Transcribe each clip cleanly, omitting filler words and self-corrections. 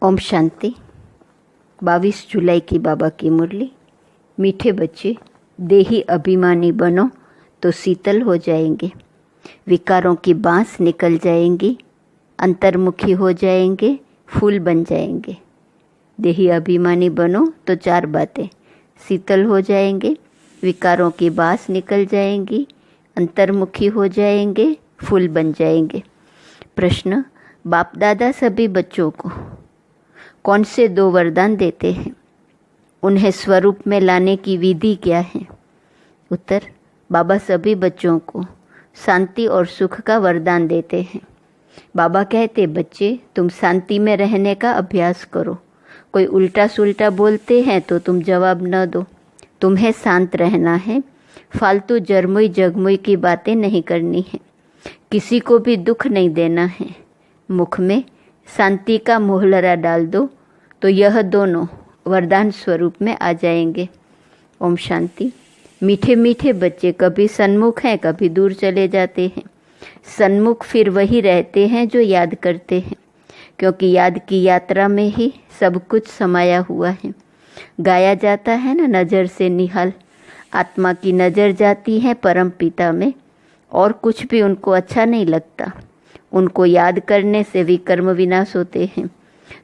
ओम शांति। 22 जुलाई की बाबा की मुरली। मीठे बच्चे, देही अभिमानी बनो तो शीतल हो जाएंगे, विकारों की बांस निकल जाएंगी, अंतर्मुखी हो जाएंगे, फूल बन जाएंगे। देही अभिमानी बनो तो 4 बातें: शीतल हो जाएंगे, विकारों की बांस निकल जाएंगी, अंतर्मुखी हो जाएंगे, फूल बन जाएंगे। प्रश्न: बाप दादा सभी बच्चों को कौन से 2 वरदान देते हैं? उन्हें स्वरूप में लाने की विधि क्या है? उत्तर: बाबा सभी बच्चों को शांति और सुख का वरदान देते हैं। बाबा कहते, बच्चे तुम शांति में रहने का अभ्यास करो। कोई उल्टा सुल्टा बोलते हैं तो तुम जवाब न दो। तुम्हें शांत रहना है, फालतू जरमुई जगमुई की बातें नहीं करनी है, किसी को भी दुख नहीं देना है। मुख में शांति का मोहलरा डाल दो तो यह दोनों वरदान स्वरूप में आ जाएंगे। ओम शांति। मीठे मीठे बच्चे कभी सन्मुख हैं, कभी दूर चले जाते हैं। सन्मुख फिर वही रहते हैं जो याद करते हैं, क्योंकि याद की यात्रा में ही सब कुछ समाया हुआ है। गाया जाता है ना, नज़र से निहाल। आत्मा की नज़र जाती है परम पिता में और कुछ भी उनको अच्छा नहीं लगता। उनको याद करने से विकर्म विनाश होते हैं,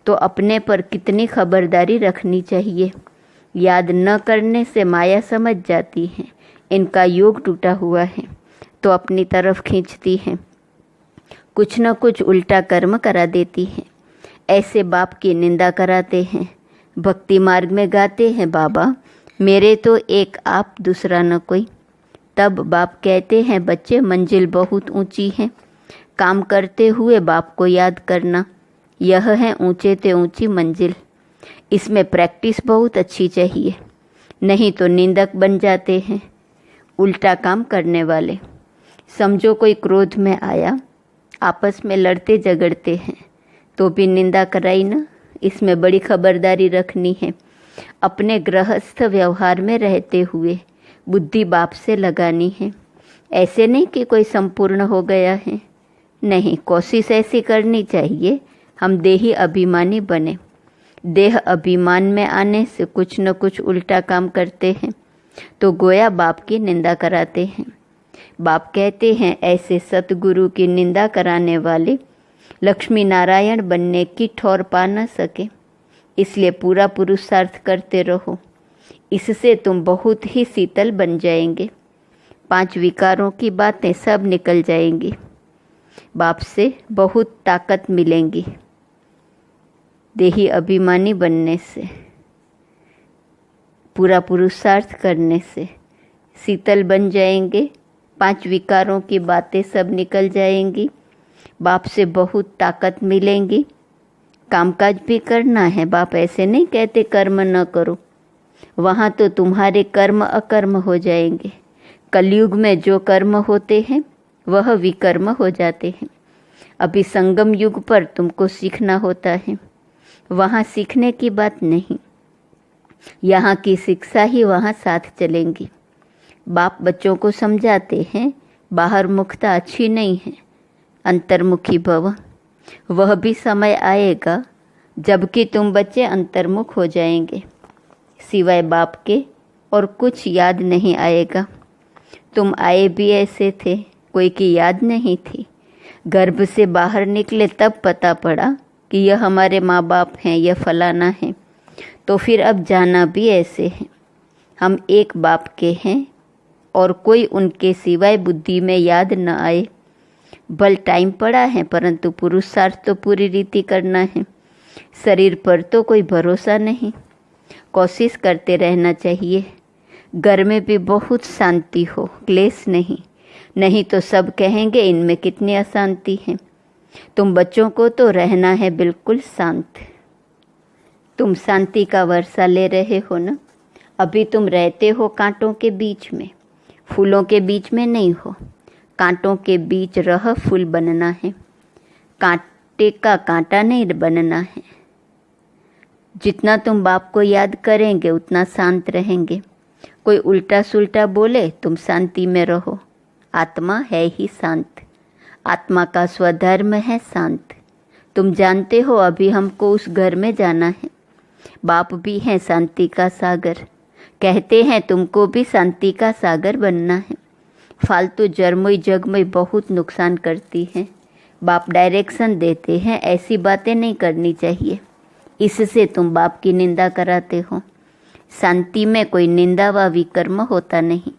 तो अपने पर कितनी खबरदारी रखनी चाहिए। याद न करने से माया समझ जाती है इनका योग टूटा हुआ है, तो अपनी तरफ खींचती है, कुछ न कुछ उल्टा कर्म करा देती है। ऐसे बाप की निंदा कराते हैं। भक्ति मार्ग में गाते हैं, बाबा मेरे तो एक आप, दूसरा न कोई। तब बाप कहते हैं, बच्चे मंजिल बहुत ऊंची है, काम करते हुए बाप को याद करना, यह है ऊंचे ते ऊंची मंजिल। इसमें प्रैक्टिस बहुत अच्छी चाहिए, नहीं तो निंदक बन जाते हैं, उल्टा काम करने वाले। समझो कोई क्रोध में आया, आपस में लड़ते झगड़ते हैं तो भी निंदा कराई ना। इसमें बड़ी खबरदारी रखनी है। अपने गृहस्थ व्यवहार में रहते हुए बुद्धि बाप से लगानी है। ऐसे नहीं कि कोई संपूर्ण हो गया है, नहीं, कोशिश ऐसी करनी चाहिए हम देही अभिमानी बने। देह अभिमान में आने से कुछ न कुछ उल्टा काम करते हैं तो गोया बाप की निंदा कराते हैं। बाप कहते हैं, ऐसे सतगुरु की निंदा कराने वाले लक्ष्मी नारायण बनने की ठौर पा न सके। इसलिए पूरा पुरुषार्थ करते रहो, इससे तुम बहुत ही शीतल बन जाएंगे। 5 विकारों की बातें सब निकल जाएंगी। बाप से बहुत ताकत मिलेंगी। देही अभिमानी बनने से, पूरा पुरुषार्थ करने से शीतल बन जाएंगे। 5 विकारों की बातें सब निकल जाएंगी। बाप से बहुत ताकत मिलेंगी। कामकाज भी करना है। बाप ऐसे नहीं कहते कर्म न करो, वहाँ तो तुम्हारे कर्म अकर्म हो जाएंगे। कलयुग में जो कर्म होते हैं वह विकर्म हो जाते हैं। अभी संगम युग पर तुमको सीखना होता है, वहाँ सीखने की बात नहीं, यहाँ की शिक्षा ही वहाँ साथ चलेंगी। बाप बच्चों को समझाते हैं, बाहर मुखता अच्छी नहीं है, अंतर्मुखी भव। वह भी समय आएगा जबकि तुम बच्चे अंतर्मुख हो जाएंगे, सिवाय बाप के और कुछ याद नहीं आएगा। तुम आए भी ऐसे थे, कोई की याद नहीं थी। गर्भ से बाहर निकले तब पता पड़ा कि यह हमारे माँ बाप हैं, यह फलाना है। तो फिर अब जाना भी ऐसे है, हम एक बाप के हैं और कोई उनके सिवाय बुद्धि में याद न आए। भल टाइम पड़ा है, परंतु पुरुषार्थ तो पूरी रीति करना है। शरीर पर तो कोई भरोसा नहीं, कोशिश करते रहना चाहिए। घर में भी बहुत शांति हो, क्लेश नहीं, नहीं तो सब कहेंगे इनमें कितनी अशांति है। तुम बच्चों को तो रहना है बिल्कुल शांत। तुम शांति का वर्षा ले रहे हो ना। अभी तुम रहते हो कांटों के बीच में, फूलों के बीच में नहीं हो। कांटों के बीच रह फूल बनना है, कांटे का कांटा नहीं बनना है। जितना तुम बाप को याद करेंगे उतना शांत रहेंगे। कोई उल्टा सुल्टा बोले तुम शांति में रहो। आत्मा है ही शांत, आत्मा का स्वधर्म है शांत। तुम जानते हो अभी हमको उस घर में जाना है। बाप भी हैं शांति का सागर, कहते हैं तुमको भी शांति का सागर बनना है। फालतू जरमुई जगमुई बहुत नुकसान करती है। बाप डायरेक्शन देते हैं, ऐसी बातें नहीं करनी चाहिए, इससे तुम बाप की निंदा कराते हो। शांति में कोई निंदा व विकर्म होता नहीं।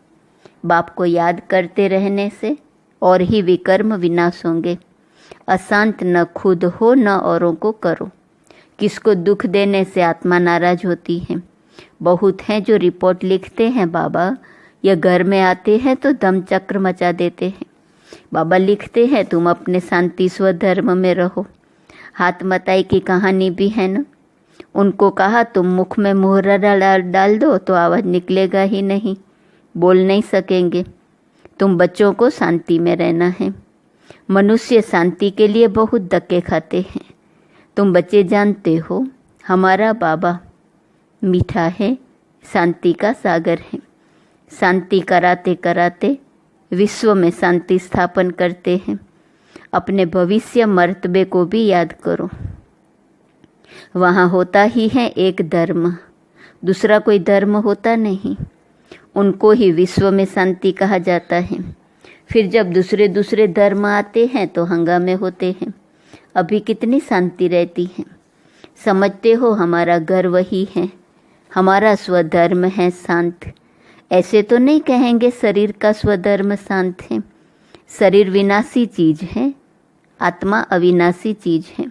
बाप को याद करते रहने से और ही विकर्म विनाश होंगे। अशांत न खुद हो न औरों को करो। किसको दुख देने से आत्मा नाराज होती है। बहुत हैं जो रिपोर्ट लिखते हैं बाबा, या घर में आते हैं तो दम चक्र मचा देते हैं। बाबा लिखते हैं तुम अपने शांति स्वधर्म में रहो। हाथ मताई की कहानी भी है ना। उनको कहा तुम मुख में मुहर्रा डाल दो तो आवाज़ निकलेगा ही नहीं, बोल नहीं सकेंगे। तुम बच्चों को शांति में रहना है। मनुष्य शांति के लिए बहुत धक्के खाते हैं। तुम बच्चे जानते हो हमारा बाबा मीठा है, शांति का सागर है। शांति कराते कराते विश्व में शांति स्थापन करते हैं। अपने भविष्य मर्तबे को भी याद करो। वहाँ होता ही है एक धर्म, दूसरा कोई धर्म होता नहीं। उनको ही विश्व में शांति कहा जाता है। फिर जब दूसरे दूसरे धर्म आते हैं तो हंगामे होते हैं। अभी कितनी शांति रहती है। समझते हो हमारा घर वही है, हमारा स्वधर्म है शांत। ऐसे तो नहीं कहेंगे शरीर का स्वधर्म शांत है। शरीर विनाशी चीज है, आत्मा अविनाशी चीज है।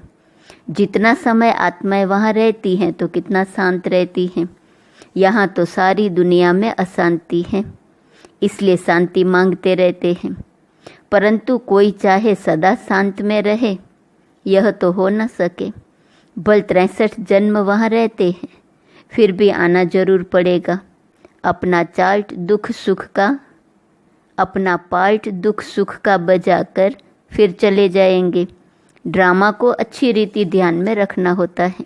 जितना समय आत्माएं वहाँ रहती हैं तो कितना शांत रहती हैं। यहाँ तो सारी दुनिया में अशांति है, इसलिए शांति मांगते रहते हैं। परंतु कोई चाहे सदा शांत में रहे, यह तो हो न सके। बल 63 जन्म वहाँ रहते हैं, फिर भी आना जरूर पड़ेगा। अपना चार्ट दुख सुख का, अपना पार्ट दुख सुख का बजाकर फिर चले जाएंगे। ड्रामा को अच्छी रीति ध्यान में रखना होता है।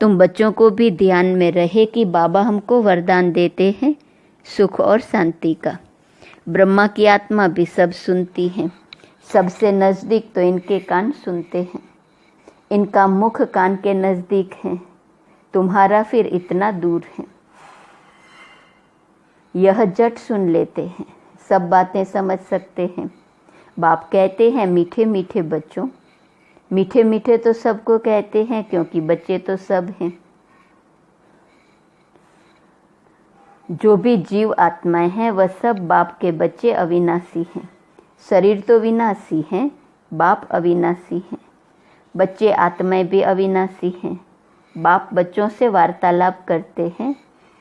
तुम बच्चों को भी ध्यान में रहे कि बाबा हमको वरदान देते हैं सुख और शांति का। ब्रह्मा की आत्मा भी सब सुनती है। सबसे नज़दीक तो इनके कान सुनते हैं। इनका मुख कान के नज़दीक है, तुम्हारा फिर इतना दूर है। यह जट सुन लेते हैं, सब बातें समझ सकते हैं। बाप कहते हैं मीठे मीठे बच्चों। मीठे मीठे तो सबको कहते हैं क्योंकि बच्चे तो सब हैं। जो भी जीव आत्माएं हैं वह सब बाप के बच्चे अविनाशी हैं। शरीर तो विनाशी हैं, बाप अविनाशी हैं। बच्चे आत्माएं भी अविनाशी हैं। बाप बच्चों से वार्तालाप करते हैं।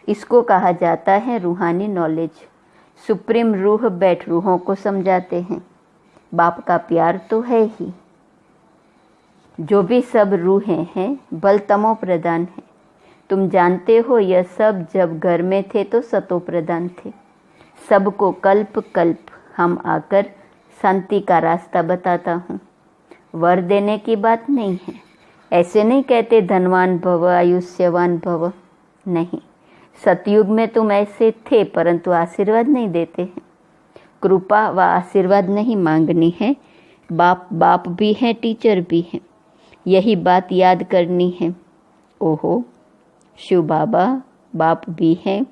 इसको कहा जाता है रूहानी नॉलेज। सुप्रीम रूह बैठ रूहों को समझाते हैं। बाप का प्यार तो है ही। जो भी सब रूहें हैं बल तमो प्रधान है। तुम जानते हो यह सब जब घर में थे तो सतो प्रधान थे। सबको कल्प कल्प हम आकर शांति का रास्ता बताता हूँ। वर देने की बात नहीं है। ऐसे नहीं कहते धनवान भव आयुष्यवान भव, नहीं। सतयुग में तुम ऐसे थे परंतु आशीर्वाद नहीं देते हैं। कृपा व आशीर्वाद नहीं मांगनी है। बाप बाप भी हैं, टीचर भी हैं। यही बात याद करनी है। ओहो, शिव बाबा बाप भी हैं,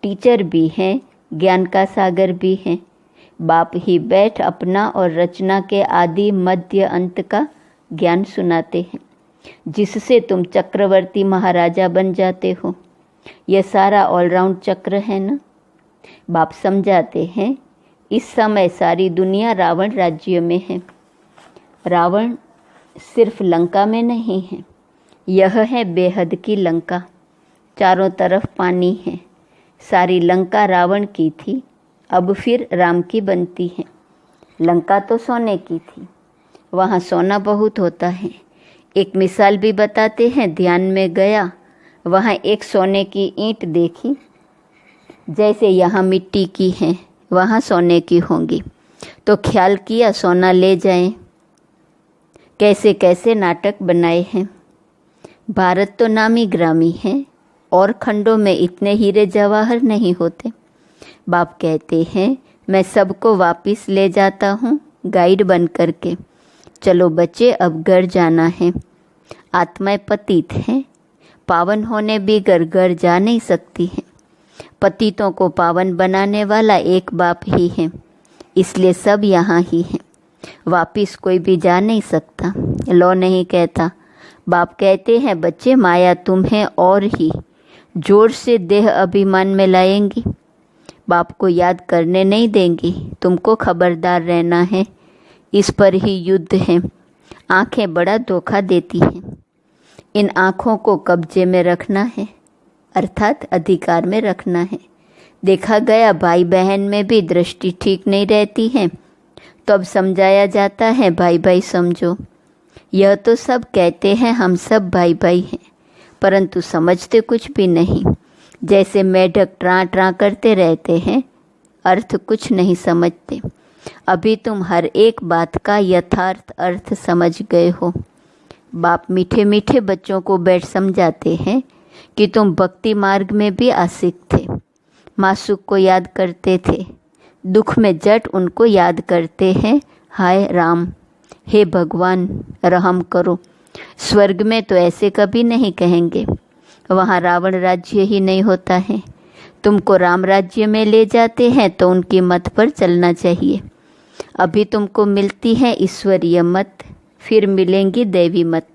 टीचर भी हैं, ज्ञान का सागर भी हैं। बाप ही बैठ अपना और रचना के आदि मध्य अंत का ज्ञान सुनाते हैं, जिससे तुम चक्रवर्ती महाराजा बन जाते हो। यह सारा ऑलराउंड चक्र है ना। बाप समझाते हैं इस समय सारी दुनिया रावण राज्य में है। रावण सिर्फ लंका में नहीं है, यह है बेहद की लंका। चारों तरफ पानी है। सारी लंका रावण की थी, अब फिर राम की बनती है। लंका तो सोने की थी, वहाँ सोना बहुत होता है। एक मिसाल भी बताते हैं। ध्यान में गया, वहाँ एक सोने की ईंट देखी, जैसे यहाँ मिट्टी की है वहाँ सोने की होंगी। तो ख्याल किया सोना ले जाएं। कैसे कैसे नाटक बनाए हैं। भारत तो नामी ग्रामी है और खंडों में इतने हीरे जवाहर नहीं होते। बाप कहते हैं मैं सबको वापस ले जाता हूँ गाइड बन करके। चलो बच्चे अब घर जाना है। आत्माएं पतित हैं, पावन होने बगैर घर जा नहीं सकती हैं। पतितों को पावन बनाने वाला एक बाप ही है, इसलिए सब यहाँ ही हैं। वापिस कोई भी जा नहीं सकता। लौ नहीं कहता। बाप कहते हैं बच्चे माया तुम्हें और ही जोर से देह अभिमान में लाएंगी। बाप को याद करने नहीं देंगी। तुमको खबरदार रहना है, इस पर ही युद्ध है। आंखें बड़ा धोखा देती हैं। इन आँखों को कब्जे में रखना है, अर्थात अधिकार में रखना है। देखा गया भाई बहन में भी दृष्टि ठीक नहीं रहती है, तो अब समझाया जाता है भाई भाई समझो। यह तो सब कहते हैं हम सब भाई भाई हैं, परंतु समझते कुछ भी नहीं। जैसे मेढक ट्रां ट्रां करते रहते हैं, अर्थ कुछ नहीं समझते। अभी तुम हर एक बात का यथार्थ अर्थ समझ गए हो। बाप मीठे मीठे बच्चों को बैठ समझाते हैं कि तुम भक्ति मार्ग में भी आशिक थे, मासूक को याद करते थे, दुख में जट उनको याद करते हैं। हाय राम, हे भगवान रहम करो। स्वर्ग में तो ऐसे कभी नहीं कहेंगे, वहाँ रावण राज्य ही नहीं होता है। तुमको राम राज्य में ले जाते हैं तो उनकी मत पर चलना चाहिए। अभी तुमको मिलती है ईश्वरीय मत, फिर मिलेंगी दैवी मत।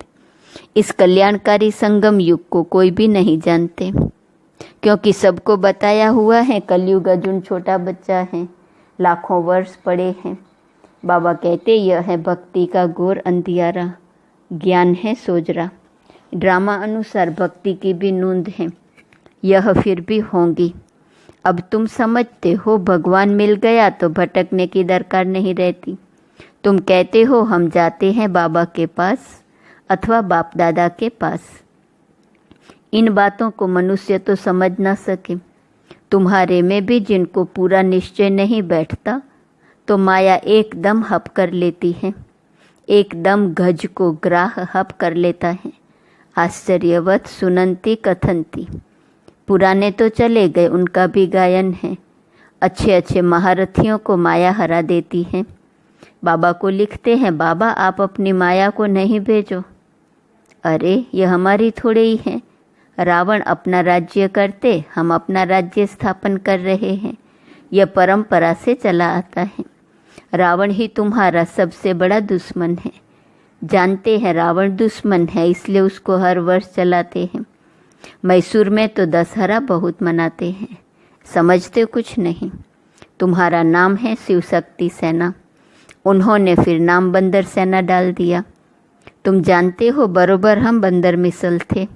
इस कल्याणकारी संगम युग को कोई भी नहीं जानते, क्योंकि सबको बताया हुआ है कलयुग अर्जुन छोटा बच्चा है, लाखों वर्ष पड़े हैं। बाबा कहते यह है भक्ति का घोर अंधियारा, ज्ञान है सोजरा। ड्रामा अनुसार भक्ति की भी नूंद है, यह फिर भी होंगी। अब तुम समझते हो भगवान मिल गया तो भटकने की दरकार नहीं रहती। तुम कहते हो हम जाते हैं बाबा के पास अथवा बाप दादा के पास। इन बातों को मनुष्य तो समझ ना सके। तुम्हारे में भी जिनको पूरा निश्चय नहीं बैठता, तो माया एकदम हप कर लेती है, एकदम गज को ग्राह हप कर लेता है। आश्चर्यवत सुनंती कथनती। पुराने तो चले गए, उनका भी गायन है। अच्छे अच्छे महारथियों को माया हरा देती है। बाबा को लिखते हैं बाबा आप अपनी माया को नहीं भेजो। अरे यह हमारी थोड़े ही है। रावण अपना राज्य करते, हम अपना राज्य स्थापन कर रहे हैं। यह परंपरा से चला आता है। रावण ही तुम्हारा सबसे बड़ा दुश्मन है। जानते हैं रावण दुश्मन है, इसलिए उसको हर वर्ष चलाते हैं। मैसूर में तो दशहरा बहुत मनाते हैं, समझते कुछ नहीं। तुम्हारा नाम है शिव शक्ति सेना, उन्होंने फिर नाम बंदर सेना डाल दिया। तुम जानते हो बरोबर हम बंदर मिसल थे।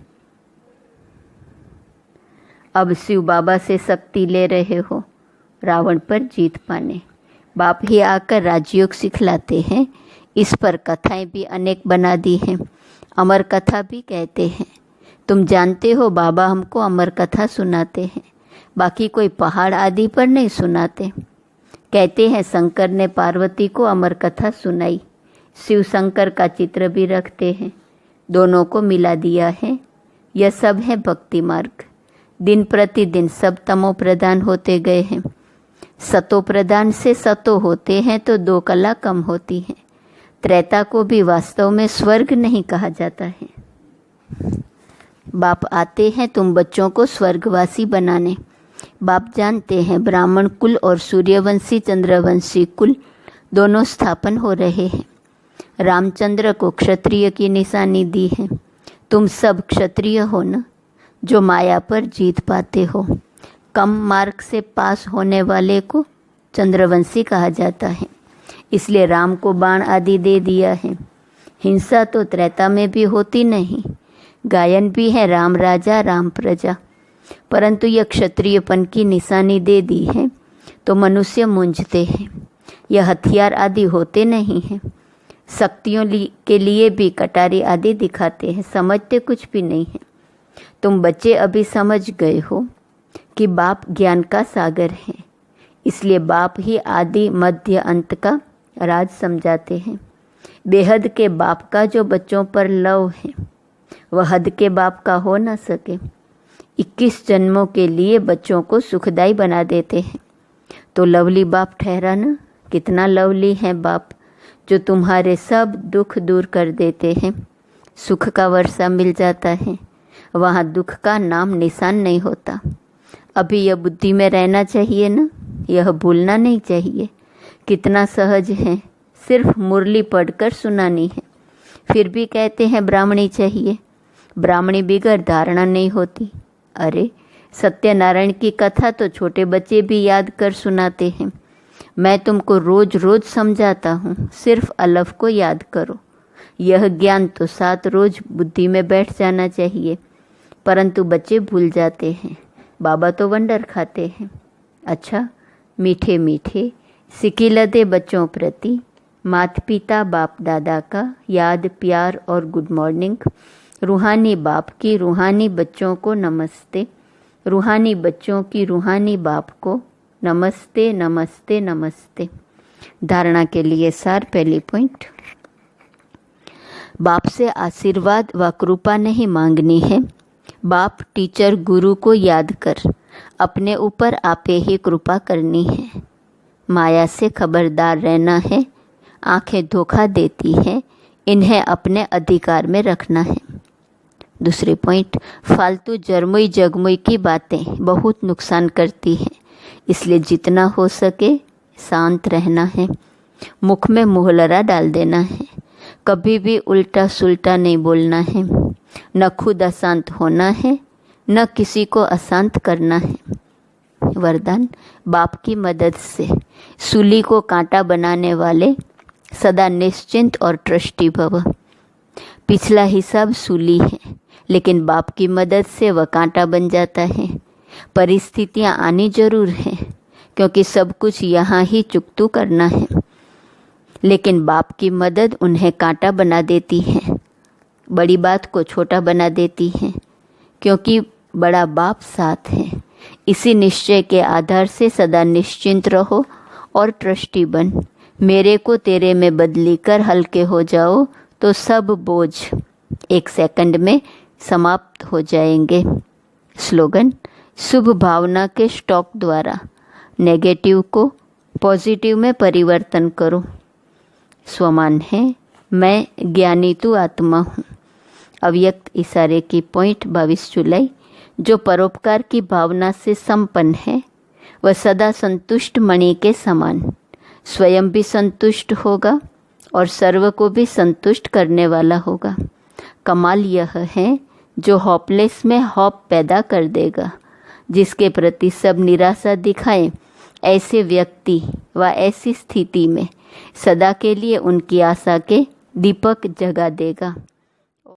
अब शिव बाबा से शक्ति ले रहे हो रावण पर जीत पाने। बाप ही आकर राजयोग सिखलाते हैं। इस पर कथाएं भी अनेक बना दी हैं। अमर कथा भी कहते हैं। तुम जानते हो बाबा हमको अमर कथा सुनाते हैं, बाकी कोई पहाड़ आदि पर नहीं सुनाते। कहते हैं शंकर ने पार्वती को अमर कथा सुनाई। शिव शंकर का चित्र भी रखते हैं, दोनों को मिला दिया है। यह सब है भक्ति मार्ग। दिन प्रतिदिन सब तमो प्रधान होते गए हैं। सतो प्रधान से सतो होते हैं तो 2 कला कम होती है। त्रेता को भी वास्तव में स्वर्ग नहीं कहा जाता है। बाप आते हैं तुम बच्चों को स्वर्गवासी बनाने। बाप जानते हैं ब्राह्मण कुल और सूर्यवंशी चंद्रवंशी कुल दोनों स्थापन हो रहे हैं। रामचंद्र को क्षत्रिय की निशानी दी है। तुम सब क्षत्रिय हो न, जो माया पर जीत पाते हो। कम मार्क से पास होने वाले को चंद्रवंशी कहा जाता है, इसलिए राम को बाण आदि दे दिया है। हिंसा तो त्रेता में भी होती नहीं। गायन भी है राम राजा राम प्रजा, परंतु यह क्षत्रियपन की निशानी दे दी है तो मनुष्य मूंझते हैं। यह हथियार आदि होते नहीं हैं। शक्तियों के लिए भी कटारी आदि दिखाते हैं, समझते कुछ भी नहीं है। तुम बच्चे अभी समझ गए हो कि बाप ज्ञान का सागर है, इसलिए बाप ही आदि मध्य अंत का राज समझाते हैं। बेहद के बाप का जो बच्चों पर लव है वह हद के बाप का हो न सके। 21 जन्मों के लिए बच्चों को सुखदाई बना देते हैं, तो लवली बाप ठहरा न। कितना लवली है बाप, जो तुम्हारे सब दुख दूर कर देते हैं। सुख का वर्षा मिल जाता है, वहाँ दुख का नाम निशान नहीं होता। अभी यह बुद्धि में रहना चाहिए ना, यह भूलना नहीं चाहिए। कितना सहज है, सिर्फ मुरली पढ़कर सुनानी है। फिर भी कहते हैं ब्राह्मणी चाहिए। ब्राह्मणी बिगड़ धारणा नहीं होती। अरे सत्यनारायण की कथा तो छोटे बच्चे भी याद कर सुनाते हैं। मैं तुमको रोज रोज समझाता हूँ, सिर्फ अलफ को याद करो। यह ज्ञान तो 7 रोज बुद्धि में बैठ जाना चाहिए, परंतु बच्चे भूल जाते हैं। बाबा तो वंडर खाते हैं। अच्छा, मीठे मीठे सिकिलदे बच्चों प्रति माता पिता बाप दादा का याद प्यार और गुड मॉर्निंग। रूहानी बाप की रूहानी बच्चों को नमस्ते, रूहानी बच्चों की रूहानी बाप को नमस्ते नमस्ते नमस्ते। धारणा के लिए सार। पहली पॉइंट, बाप से आशीर्वाद व कृपा नहीं मांगनी है। बाप टीचर गुरु को याद कर अपने ऊपर आपे ही कृपा करनी है। माया से खबरदार रहना है। आंखें धोखा देती हैं, इन्हें अपने अधिकार में रखना है। दूसरी पॉइंट, फालतू जरमुई जगमुई की बातें बहुत नुकसान करती हैं, इसलिए जितना हो सके शांत रहना है। मुख में मुहलरा डाल देना है। कभी भी उल्टा सुल्टा नहीं बोलना है। न खुद अशांत होना है, न किसी को अशांत करना है। वरदान, बाप की मदद से सूली को कांटा बनाने वाले सदा निश्चिंत और ट्रस्टी भव। पिछला हिसाब सूली है, लेकिन बाप की मदद से वह कांटा बन जाता है। परिस्थितियां आनी जरूर है, क्योंकि सब कुछ यहाँ ही चुकतू करना है, लेकिन बाप की मदद उन्हें कांटा बना देती है। बड़ी बात को छोटा बना देती है, क्योंकि बड़ा बाप साथ है। इसी निश्चय के आधार से सदा निश्चिंत रहो और ट्रस्टी बन। मेरे को तेरे में बदली कर हल्के हो जाओ तो सब बोझ 1 सेकंड में समाप्त हो जाएंगे। स्लोगन, शुभ भावना के स्टॉक द्वारा नेगेटिव को पॉजिटिव में परिवर्तन करो। स्वमान है, मैं ज्ञानी तू आत्मा हूँ। अव्यक्त इशारे की पॉइंट 22 जुलाई। जो परोपकार की भावना से संपन्न है वह सदा संतुष्ट मणि के समान स्वयं भी संतुष्ट होगा और सर्व को भी संतुष्ट करने वाला होगा। कमाल यह है जो हॉपलेस में हॉप पैदा कर देगा। जिसके प्रति सब निराशा दिखाएं, ऐसे व्यक्ति व ऐसी स्थिति में सदा के लिए उनकी आशा के दीपक जगा देगा।